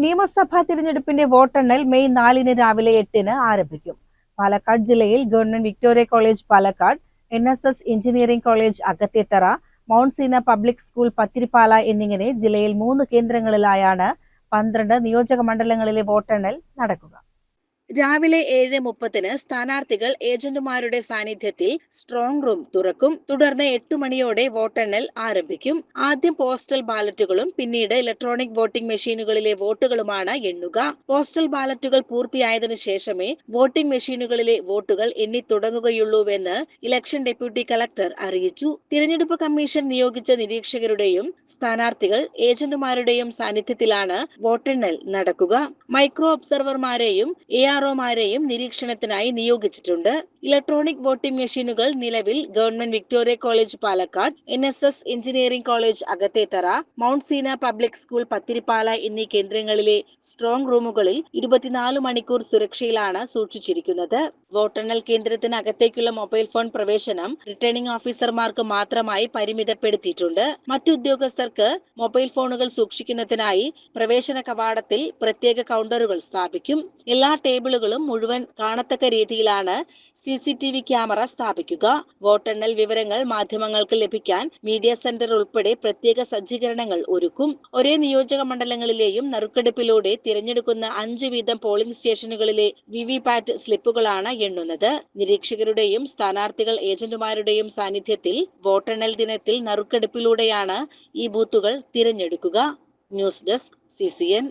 നിയമസഭാ തിരഞ്ഞെടുപ്പിന്റെ വോട്ടെണ്ണൽ മെയ് 4 രാവിലെ 8 ആരംഭിക്കും. പാലക്കാട് ജില്ലയിൽ government Victoria college Palakkad, NSS engineering college Akathethara, mount Seena public school Pathirippala എന്നിങ്ങനെ ജില്ലയിൽ 3 കേന്ദ്രങ്ങളിലായാണ് 12 നിയോജക മണ്ഡലങ്ങളിലെ വോട്ടെണ്ണൽ നടക്കുക. രാവിലെ 7:30 സ്ഥാനാർത്ഥികൾ ഏജന്റുമാരുടെ സാന്നിധ്യത്തിൽ സ്ട്രോങ് റൂം തുറക്കും. തുടർന്ന് 8 മണിയോടെ വോട്ടെണ്ണൽ ആരംഭിക്കും. ആദ്യം പോസ്റ്റൽ ബാലറ്റുകളും പിന്നീട് ഇലക്ട്രോണിക് വോട്ടിംഗ് മെഷീനുകളിലെ വോട്ടുകളുമാണ് എണ്ണുക. പോസ്റ്റൽ ബാലറ്റുകൾ പൂർത്തിയായതിനു ശേഷമേ വോട്ടിംഗ് മെഷീനുകളിലെ വോട്ടുകൾ എണ്ണി തുടങ്ങുകയുള്ളൂവെന്ന് ഇലക്ഷൻ ഡെപ്യൂട്ടി കളക്ടർ അറിയിച്ചു. തിരഞ്ഞെടുപ്പ് കമ്മീഷൻ നിയോഗിച്ച നിരീക്ഷകരുടെയും സ്ഥാനാർത്ഥികൾ ഏജന്റുമാരുടെയും സാന്നിധ്യത്തിലാണ് വോട്ടെണ്ണൽ നടക്കുക. മൈക്രോ ഒബ്സർവർമാരെയും AROമാരെയും നിരീക്ഷണത്തിനായി നിയോഗിച്ചിട്ടുണ്ട്. ഇലക്ട്രോണിക് വോട്ടിംഗ് മെഷീനുകൾ നിലവിൽ government Victoria college Palakkad, NSS engineering college Akathethara, mount Seena public school Pathirippala എന്നീ കേന്ദ്രങ്ങളിലെ സ്ട്രോങ് റൂമുകളിൽ 24 മണിക്കൂർ സുരക്ഷയിലാണ് സൂക്ഷിച്ചിരിക്കുന്നത്. വോട്ടെണ്ണൽ കേന്ദ്രത്തിനകത്തേക്കുള്ള മൊബൈൽ ഫോൺ പ്രവേശനം റിട്ടേണിംഗ് ഓഫീസർമാർക്ക് മാത്രമായി പരിമിതപ്പെടുത്തിയിട്ടുണ്ട്. മറ്റുദ്യോഗസ്ഥർക്ക് മൊബൈൽ ഫോണുകൾ സൂക്ഷിക്കുന്നതിനായി പ്രവേശന കവാടത്തിൽ പ്രത്യേക കൗണ്ടറുകൾ സ്ഥാപിക്കും. എല്ലാ ടേബിളുകളും മുഴുവൻ കാണത്തക്ക രീതിയിലാണ് CCTV ക്യാമറ സ്ഥാപിക്കുക. വോട്ടെണ്ണൽ വിവരങ്ങൾ മാധ്യമങ്ങൾക്ക് ലഭിക്കാൻ മീഡിയ സെന്റർ ഉൾപ്പെടെ പ്രത്യേക സജ്ജീകരണങ്ങൾ ഒരുക്കും. ഒരേ നിയോജക മണ്ഡലങ്ങളിലെയും നറുക്കെടുപ്പിലൂടെ തിരഞ്ഞെടുക്കുന്ന 5 വീതം പോളിംഗ് സ്റ്റേഷനുകളിലെ VVPAT സ്ലിപ്പുകളാണ് എണ്ണുന്നത്. നിരീക്ഷകരുടെയും സ്ഥാനാർത്ഥികൾ ഏജന്റുമാരുടെയും സാന്നിധ്യത്തിൽ വോട്ടെണ്ണൽ ദിനത്തിൽ നറുക്കെടുപ്പിലൂടെയാണ് ഈ ബൂത്തുകൾ തിരഞ്ഞെടുക്കുക. News desk CCN.